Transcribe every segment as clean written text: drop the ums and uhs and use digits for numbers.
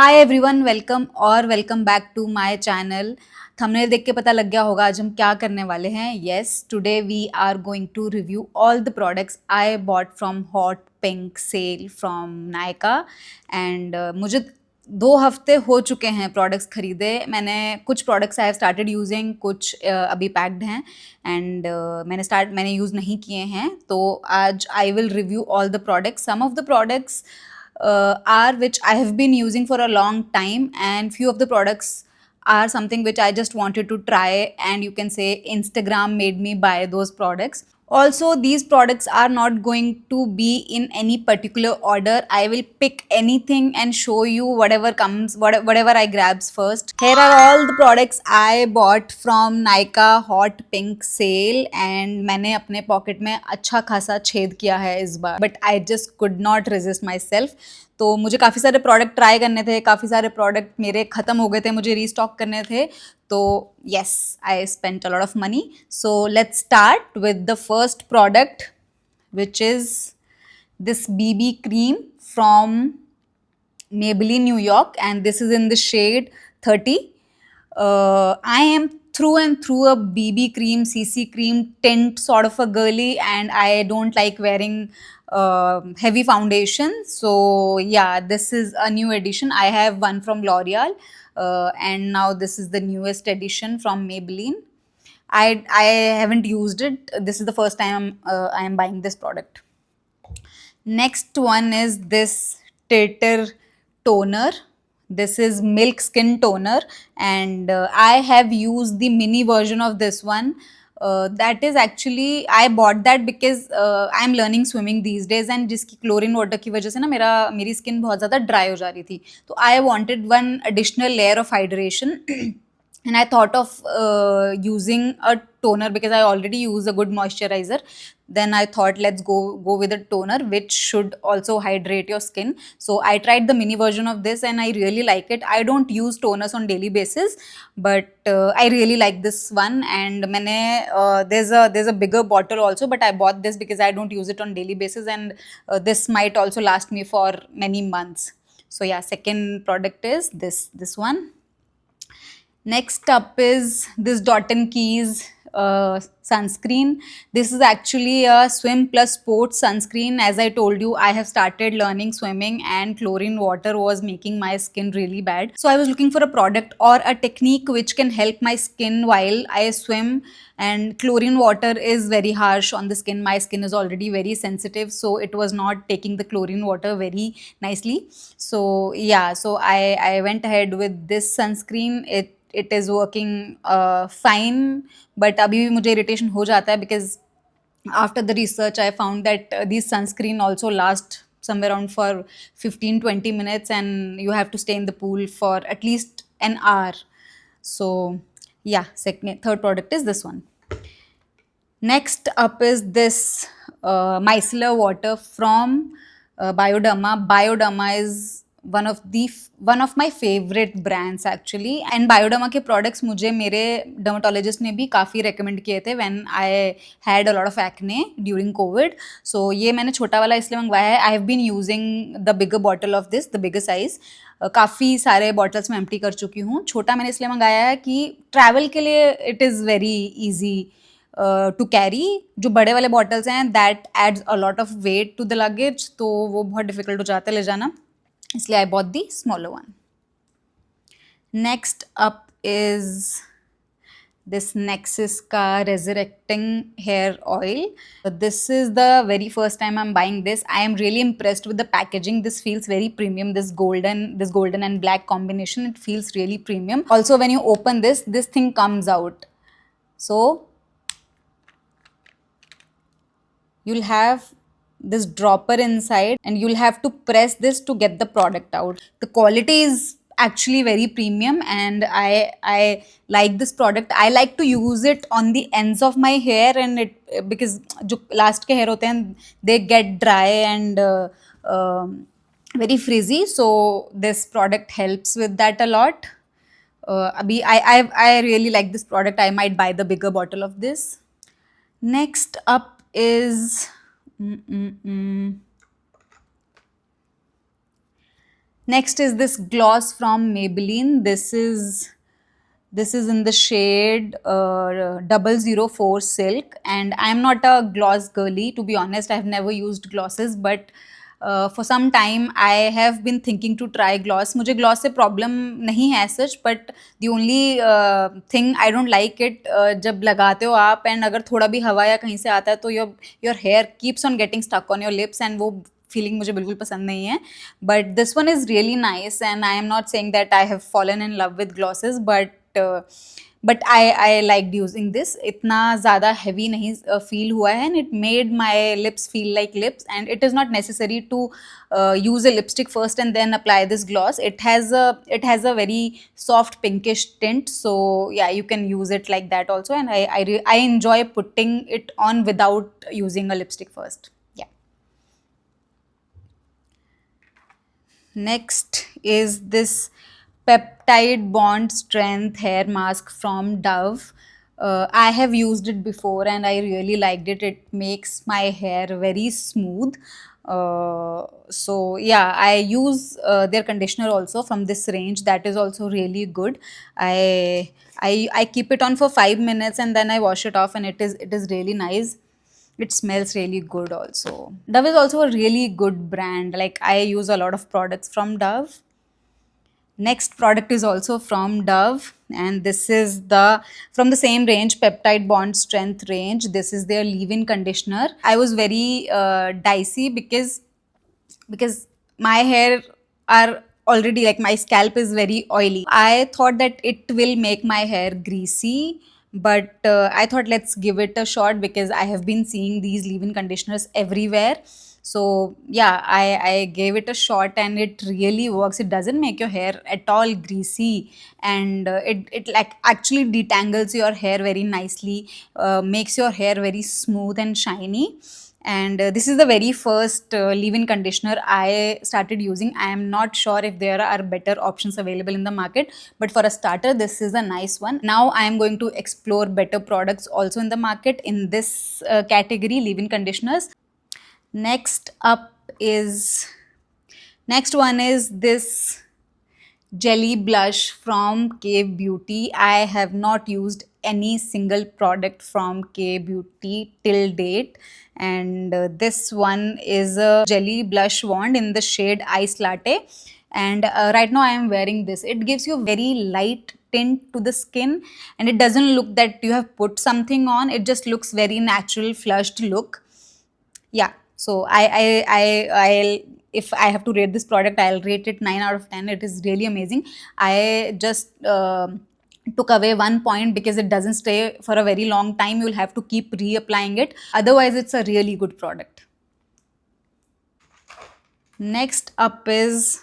Hi everyone, welcome back to my channel. Thumbnail देख के पता लग गया होगा आज हम क्या करने वाले हैं। Yes, today we are going to review all the products I bought from hot pink sale from Nykaa. And मुझे 2 हफ्ते हो चुके हैं प्रोडक्ट्स खरीदे। मैंने कुछ products I have started using, कुछ अभी पैक्ड हैं एंड मैंने यूज़ नहीं किए हैं। तो आज I will review all the products. Some of the products are which I have been using for a long time, and few of the products are something which I just wanted to try, and you can say Instagram made me buy those products. Also, these products are not going to be in any particular order. I will pick anything and show you whatever comes, whatever I grabs first. Here are all the products I bought from Nykaa Hot Pink Sale, and मैंने अपने pocket में अच्छा खासा छेद किया है इस बार, but I just could not resist myself. तो मुझे काफ़ी सारे प्रोडक्ट ट्राई करने थे, काफ़ी सारे प्रोडक्ट मेरे ख़त्म हो गए थे, मुझे रीस्टॉक करने थे। तो yes, I spent a lot of money. So let's start with the first product, which is this BB cream from Maybelline New York, and this is in the shade 30. I am through and through a BB cream, CC cream tint sort of a girly, and I don't like wearing heavy foundation. So yeah, this is a new edition. I have one from L'Oreal, and now this is the newest edition from Maybelline. I haven't used it. This is the first time I am buying this product. Next one is this Tater toner. This is Milk Skin Toner, and I have used the mini version of this one. That is actually I bought that because I am learning swimming these days, and जिसकी chlorine water की वजह से ना मेरी skin बहुत ज़्यादा dry हो जा रही थी। तो I wanted one additional layer of hydration and I thought of using a toner because I already use a good moisturizer. Then I thought let's go with a toner which should also hydrate your skin. So I tried the mini version of this and I really like it. I don't use toners on daily basis, but I really like this one. And there's a bigger bottle also, but I bought this because I don't use it on daily basis, and this might also last me for many months. So yeah, second product is this one. Next up is this Dot & Keys sunscreen. This is actually a swim plus sports sunscreen. As I told you, I have started learning swimming and chlorine water was making my skin really bad. So I was looking for a product or a technique which can help my skin while I swim, and chlorine water is very harsh on the skin. My skin is already very sensitive, so it was not taking the chlorine water very nicely. So yeah, so I went ahead with this sunscreen. It is working fine, but अभी भी मुझे irritation हो जाता है because after the research I found that these sunscreen also last somewhere around for 15-20 minutes, and you have to stay in the pool for at least an hour. So yeah, third product is this one. Next up is this micellar water from Bioderma. Bioderma is one of my favorite brands actually, and Bioderma के products मुझे मेरे dermatologist ने भी काफ़ी recommend किए थे when I had a lot of acne during COVID. So ये मैंने छोटा वाला इसलिए मंगवाया है. I have been using the bigger bottle of this, the bigger size. काफ़ी सारे bottles मैं empty कर चुकी हूँ. छोटा मैंने इसलिए मंगाया है कि travel के लिए it is very easy to carry. जो बड़े वाले बॉटल्स हैं that adds a lot of weight to the luggage, तो वो बहुत डिफिकल्ट हो जाता है ले जाना, इसलिए I bought the smaller one. Next up is this Nexus का resurrecting hair oil. This is the very first time I'm buying this. I am really impressed with the packaging. This feels very premium. This golden and black combination, it feels really premium. Also when you open this thing comes out. So you'll have this dropper inside and you'll have to press this to get the product out. The quality is actually very premium, and I like this product. I like to use it on the ends of my hair, and it because जो last के hair होते हैं they get dry and very frizzy, so this product helps with that a lot. अभी I really like this product. I might buy the bigger bottle of this. Next up is Next is this gloss from Maybelline. This is in the shade 004 Silk, and I'm not a gloss girly, to be honest. I've never used glosses, but for some time I have been thinking to try gloss. मुझे gloss से problem नहीं है as such, but the only thing I don't like it जब लगाते हो आप and अगर थोड़ा भी हवा या कहीं से आता है तो your hair keeps on getting stuck on your lips, and वो फीलिंग मुझे बिल्कुल पसंद नहीं है. But this one is really nice, and I am not saying that I have fallen in love with glosses, but I like using this. इतना ज़्यादा heavy नहीं feel हुआ है, and it made my lips feel like lips, and it is not necessary to use a lipstick first and then apply this gloss. It has a very soft pinkish tint, so yeah, you can use it like that also, and I enjoy putting it on without using a lipstick first. Yeah. Next is this peptide bond strength hair mask from Dove. I have used it before and I really liked it. It makes my hair very smooth. So yeah, I use their conditioner also from this range. That is also really good. I keep it on for 5 minutes and then I wash it off, and it is really nice. It smells really good also. Dove is also a really good brand. Like, I use a lot of products from Dove. Next product is also from Dove, and this is the from the same range, Peptide Bond Strength range. This is their leave-in conditioner. I was very dicey because my hair are already, like, my scalp is very oily. I thought that it will make my hair greasy, but I thought let's give it a shot because I have been seeing these leave-in conditioners everywhere. So yeah, I gave it a shot and it really works. It doesn't make your hair at all greasy, and it like actually detangles your hair very nicely, makes your hair very smooth and shiny. And this is the very first leave-in conditioner I started using. I am not sure if there are better options available in the market, but for a starter, this is a nice one. Now I am going to explore better products also in the market in this category, leave-in conditioners. Next up is next one is this jelly blush from Cave Beauty. I have not used any single product from Cave Beauty till date, and this one is a jelly blush wand in the shade Ice Latte. And right now I am wearing this. It gives you very light tint to the skin, and it doesn't look that you have put something on. It just looks very natural, flushed look. Yeah, so I'll, if I have to rate this product, I'll rate it 9 out of 10. It is really amazing. I just took away 1 point because it doesn't stay for a very long time. You'll have to keep reapplying it, otherwise it's a really good product. Next up is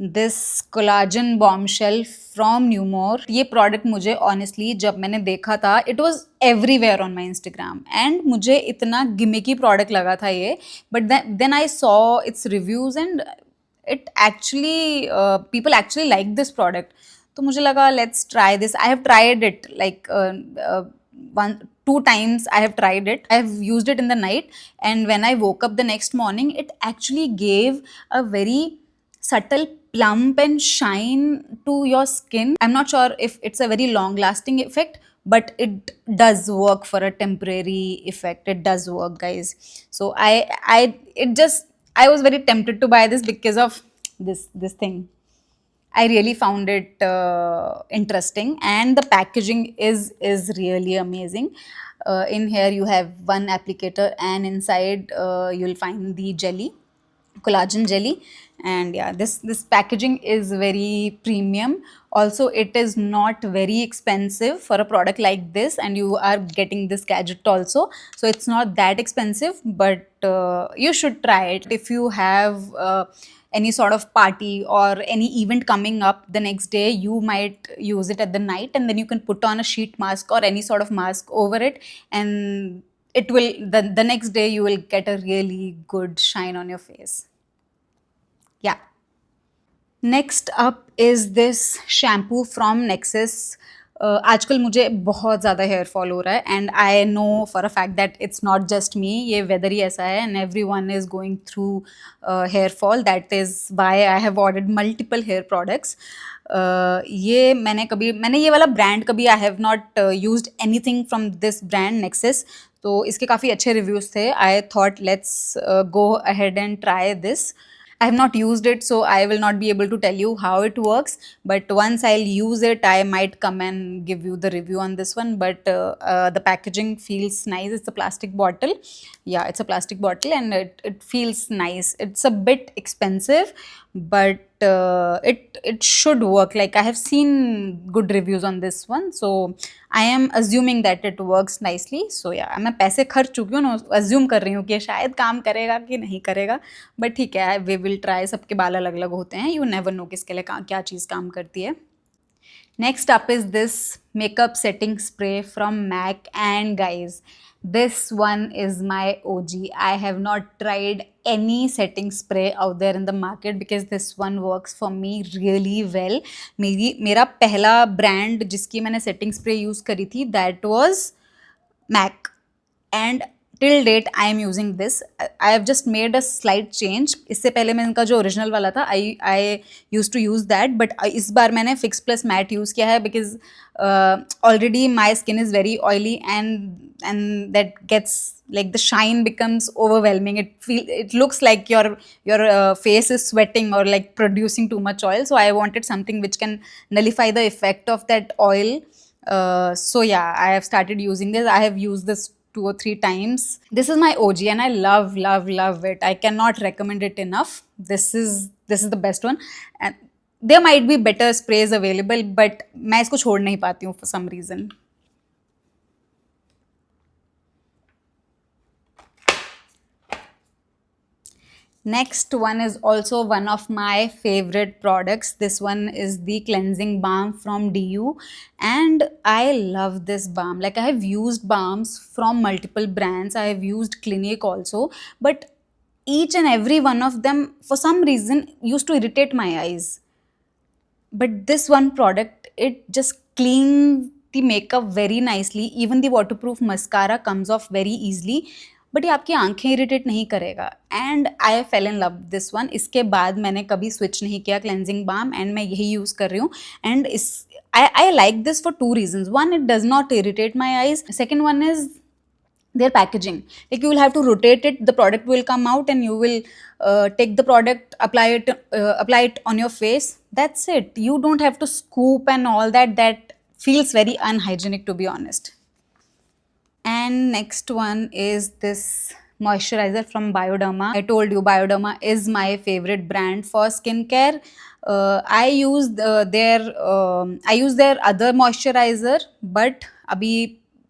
this collagen bombshell from Numore. ये product मुझे honestly जब मैंने देखा था, it was everywhere on my Instagram, and मुझे इतना gimmicky product लगा था ये, but then I saw its reviews and it actually people actually like this product. तो मुझे लगा let's try this. I have tried it like 2 times. I have tried it. I have used it in the night, and when I woke up the next morning, it actually gave a very subtle plump and shine to your skin. I'm not sure if it's a very long lasting effect, but it does work for a temporary effect. It does work, guys. So I was very tempted to buy this because of this thing. I really found it interesting, and the packaging is really amazing. In here you have one applicator, and inside you'll find the jelly, collagen jelly. And yeah, this packaging is very premium. Also, it is not very expensive for a product like this, and you are getting this gadget also, so it's not that expensive, but you should try it if you have any sort of party or any event coming up the next day. You might use it at the night, and then you can put on a sheet mask or any sort of mask over it, and it will the next day you will get a really good shine on your face. Yeah. Next up is this shampoo from Nexus आजकल मुझे बहुत ज़्यादा hair fall हो रहा है and I know for a fact that it's not just me, ये weather ही ऐसा है and everyone is going through hair fall. That is why I have ordered multiple hair products. मैंने ये वाला ब्रांड कभी I have not used anything from this brand Nexxus. तो इसके काफ़ी अच्छे रिव्यूज़ थे. I thought let's go ahead and try this. I have not used it, so I will not be able to tell you how it works. But once I'll use it, I might come and give you the review on this one. But the packaging feels nice. It's a plastic bottle. Yeah, it's a plastic bottle and it feels nice. It's a bit expensive, but it should work. Like I have seen good reviews on this one, so I am assuming that it works nicely. So yeah, मैं पैसे खर्च चुकी हूँ ना, assume कर रही हूँ कि शायद काम करेगा कि नहीं करेगा. बट ठीक है, वी विल ट्राई. सबके बाल अलग अलग होते हैं, यू नेवर नो किसके लिए क्या चीज़ काम करती है. Next up is this makeup setting spray from MAC, and guys, this one is my OG. I have not tried any setting spray out there in the market because this one works for me really well. मेरा पहला brand जिसकी मैंने setting spray use करी थी that was MAC, and till date I am using this. I have just made a slight change. इससे पहले मैं इनका जो ओरिजिनल वाला था I used to use that, but इस बार मैंने Fix Plus Matte यूज़ किया है because already my skin is very oily and that gets like the shine becomes overwhelming. It looks like your face is sweating or like producing too much oil. So I wanted something which can nullify the effect of that oil. So yeah, I have started using this. I have used this 2 or 3 times. This is my OG and I love it. I cannot recommend it enough. This is the best one. And there might be better sprays available, but मैं इसको छोड़ नहीं पाती हूँ for some reason. Next one is also one of my favorite products. This one is the cleansing balm from DU, and I love this balm. Like I have used balms from multiple brands. I have used Clinique also, but each and every one of them for some reason used to irritate my eyes. But this one product, it just cleans the makeup very nicely. Even the waterproof mascara comes off very easily. But ये आपकी आंखें irritate नहीं करेगा. And I fail in love this one. इसके बाद मैंने कभी switch नहीं किया क्लेंजिंग बाम एंड मैं यही यूज़ कर रही हूँ. And I like this for 2 reasons. One, it does not irritate my eyes. Second one is their packaging. Like you will have to rotate it, the product will come out and you will take the product, apply it on your face. That's it. You don't have to scoop and all that. That feels very unhygienic, to be honest. And next one is this moisturizer from Bioderma. I told you Bioderma is my favorite brand for skincare. I use their other moisturizer, but अभी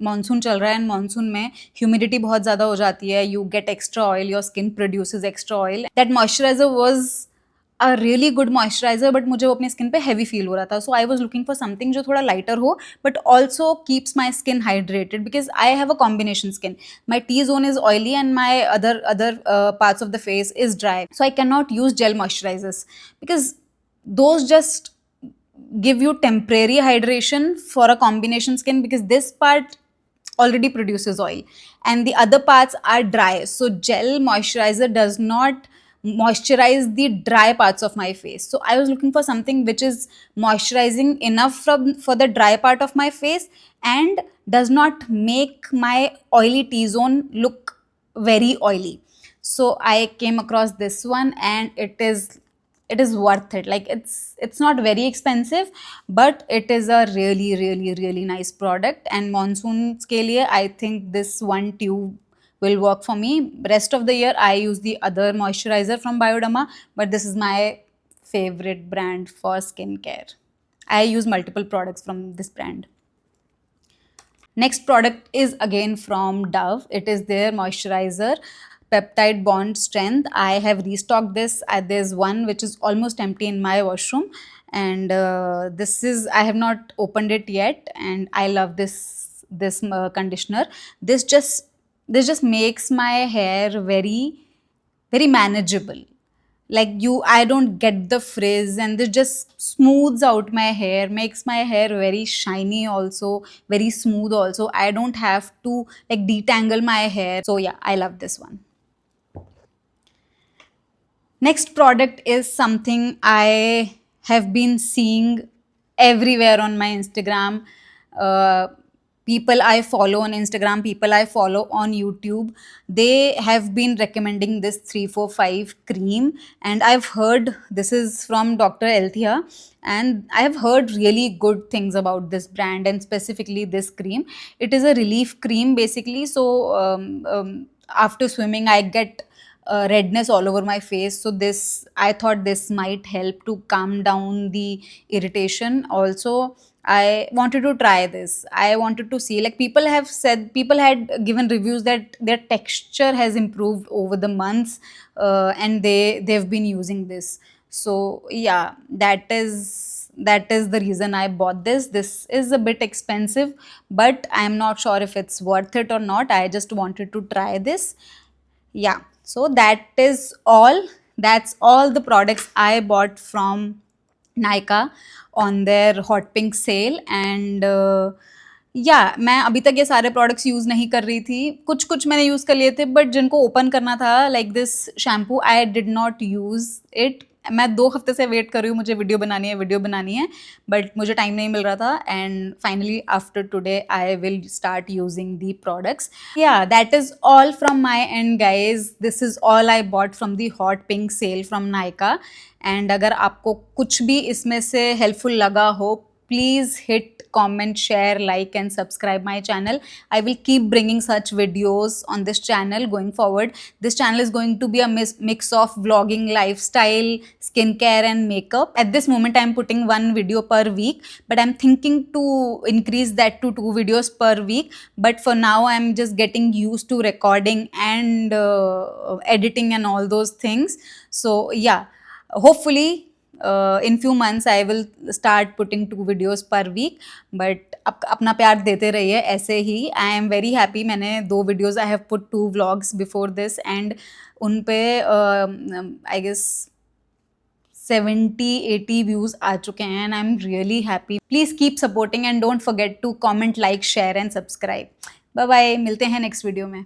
monsoon चल रहा है and monsoon में humidity बहुत ज़्यादा हो जाती है. You get extra oil, your skin produces extra oil. That moisturiser was a really good moisturiser, but मुझे वो अपनी स्किन पे हैवी फील हो रहा था. So I was looking for something जो थोड़ा लाइटर हो but also keeps my skin hydrated because I have a combination skin. My T zone is oily and my other parts of the face is dry. So I can not use gel moisturisers because those just give you temporary hydration for a combination skin, because this part already produces oil and the other parts are dry. So gel moisturizer does not moisturize the dry parts of my face. So I was looking for something which is moisturizing enough for the dry part of my face and does not make my oily T-zone look very oily. So I came across this one and it is worth it. Like it's not very expensive, but it is a really nice product. And monsoon ke liye I think this one tube will work for me. Rest of the year I use the other moisturizer from Bioderma, but this is my favorite brand for skincare. I use multiple products from this brand. Next product is again from Dove. It is their moisturizer, Peptide Bond Strength. I have restocked this. There's one which is almost empty in my washroom, and I have not opened it yet, and I love this conditioner. This just makes my hair very manageable. like you, I don't get the frizz, and it just smooths out my hair, makes my hair very shiny also, very smooth also. I don't have to like detangle my hair. So yeah, I love this one. Next product is something I have been seeing everywhere on my Instagram. Uh, People I follow on Instagram, people I follow on YouTube, they have been recommending this 345 cream. And I've heard this is from Dr. Elthia, and I have heard really good things about this brand and specifically this cream. It is a relief cream basically. So, after swimming, I get redness all over my face, so this, I thought this might help to calm down the irritation. Also, I wanted to try this. I wanted to see, like, people have said, people had given reviews that their texture has improved over the months, and they've been using this. So yeah, that is the reason I bought this. This is a bit expensive, but I'm not sure if it's worth it or not. I just wanted to try this. Yeah, so that is all. That's all the products I bought from Nykaa on their hot pink sale. And या मैं अभी तक ये सारे products use नहीं कर रही थी, कुछ कुछ मैंने यूज़ कर लिए थे, बट जिनको ओपन करना था, like this shampoo, I did not use it. मैं 2 हफ्ते से वेट कर रही हूँ, मुझे वीडियो बनानी है, वीडियो बनानी है, बट मुझे टाइम नहीं मिल रहा था। And finally after today I will start using the products. Yeah that is all from my end guys, this is all I bought from the hot pink sale from Nykaa. And अगर आपको कुछ भी इसमें से हेल्पफुल लगा हो, please hit comment, share, like and subscribe my channel. I will keep bringing such videos on this channel going forward. This channel is going to be a mix of vlogging, lifestyle, skincare and makeup. At this moment I'm putting 1 video per week, but I'm thinking to increase that to 2 videos per week. But for now I'm just getting used to recording and editing and all those things. So yeah, hopefully in few months I will start putting 2 videos per week. But अपना प्यार देते रहिए ऐसे ही। I am very happy, मैंने 2 videos, I have put 2 vlogs before this, and उन पे I guess 70-80 views आ चुके हैं, and I'm really happy. Please keep supporting and don't forget to comment, like, share and subscribe. Bye bye, मिलते हैं next video में।